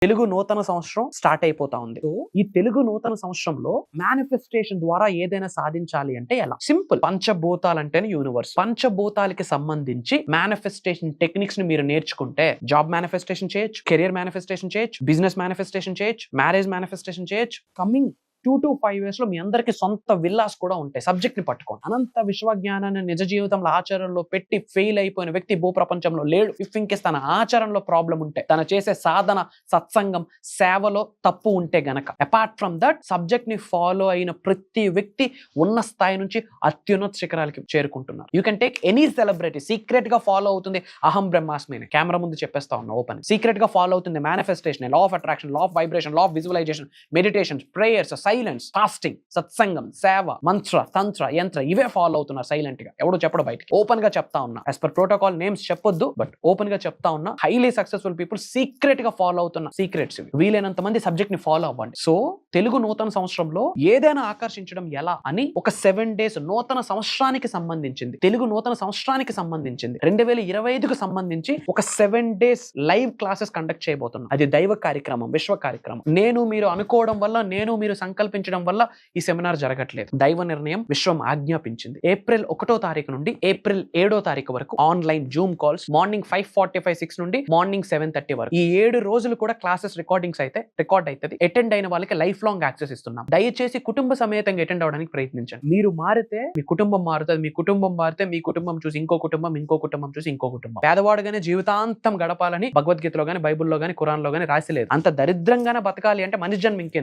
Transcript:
తెలుగు నూతన సంవత్సరం స్టార్ట్ అయిపోతా ఉంది. సో ఈ తెలుగు నూతన సంవత్సరంలో మేనిఫెస్టేషన్ ద్వారా ఏదైనా సాధించాలి అంటే ఎలా? సింపుల్. పంచభూతాలు అంటేనే యూనివర్స్. పంచభూతాలకి సంబంధించి మేనిఫెస్టేషన్ టెక్నిక్స్ ని మీరు నేర్చుకుంటే జాబ్ మేనిఫెస్టేషన్ చేయొచ్చు, కెరియర్ మేనిఫెస్టేషన్ చేయొచ్చు, బిజినెస్ మేనిఫెస్టేషన్ చేయొచ్చు, మ్యారేజ్ మేనిఫెస్టేషన్ చేయొచ్చు. కమింగ్ 2 to 5 years లో మీ అందరికి సొంత విల్లాస్ కూడా ఉంటాయి. సబ్జెక్ట్ ని పట్టుకోండి. అనంత విశ్వజ్ఞానాన్ని నిజ జీవితంలో ఆచరణలో పెట్టి ఫెయిల్ అయిపోయిన వ్యక్తి భూప్రపంచంలో లేడు. ఇఫ్ ఇంకేస్ తన ఆచరణలో ప్రాబ్లం ఉంటే, తన చేసే సాధన, సత్సంగం, సేవలో తప్పు ఉంటే గనక, అపార్ట్ ఫ్రమ్ దట్ సబ్జెక్ట్ ని ఫాలో అయిన ప్రతి వ్యక్తి ఉన్న స్థాయి నుంచి అత్యున్నత శిఖరాలకి చేరుకుంటున్నారు. You can take any celebrity. Secret గా ఫాలో అవుతుంది అహం బ్రహ్మాస్మి. కెమెరా ముందు చెప్పేస్తా ఉన్నా ఓపెన్. సీక్రెట్ గా ఫాలో అవుతుంది manifestation, law of attraction, law of vibration, law of visualization, meditation, prayers, silence, fasting, సత్సంగం, సేవ, మంత్ర, తంత్ర, యంత్ర, ఇవే ఫాలో అవుతున్నారు సైలెంట్ గా. ఎవడో చెప్పడు బయటికి. ఓపెన్ గా చెప్తా ఉన్నా. యాజ్ పర్ ప్రోటోకాల్ నేమ్స్ చెప్పొద్దు, బట్ ఓపెన్ గా చెప్తా ఉన్నా. హైలీ సక్సెస్ఫుల్ పీపుల్ సీక్రెట్ గా ఫాలో అవుతున్న సీక్రెట్స్ ఇవి. వీలైనంత మంది సబ్జెక్ట్ ని ఫాలో అవ్వండి. సో తెలుగు నూతన సంవత్సరంలో ఏదైనా ఆకర్షించడం ఎలా అని ఒక 7 days నూతన సంవత్సరానికి సంబంధించింది, తెలుగు నూతన సంవత్సరానికి సంబంధించింది, 2025కు సంబంధించి ఒక 7 days లైవ్ క్లాసెస్ కండక్ట్ చేయబోతున్నాం. అది దైవ కార్యక్రమం, విశ్వ కార్యక్రమం. నేను మీరు అనుకోవడం వల్ల, నేను మీరు సంకల్పించడం వల్ల ఈ సెమినార్ జరగట్లేదు. దైవ నిర్ణయం, విశ్వం ఆజ్ఞాపించింది. ఏప్రిల్ 1వ తారీఖు నుండి ఏప్రిల్ 7వ తారీఖు వరకు ఆన్లైన్ జూమ్ కాల్స్ మార్నింగ్ 5:45-6 నుండి మార్నింగ్ 7:30 వరకు. ఈ 7 రోజులు కూడా క్లాసెస్ రికార్డ్ అవుతుంది. అటెండ్ అయిన వాళ్ళకి లైఫ్ లాంగ్ యాక్సెస్ ఇస్తున్నాం. దయచేసి కుటుంబ సమేతంగా అటెండ్ అవడానికి ప్రయత్నించండి. మీరు మారితే మీ కుటుంబం మారుతుంది. మీ కుటుంబం మారితే మీ కుటుంబం చూసి ఇంకో కుటుంబం, ఇంకో కుటుంబం చూసి ఇంకో కుటుంబం. పేదవాడుగానే జీవితాంతం గడపాలని భగవద్గీతలో గాని, బైబుల్లో గాని, ఖురాన్ లో గాని రాసి లేదు. అంత దరిద్రంగానే బతకాలి అంటే మనిషి జన్మ ఇంకెందుకు?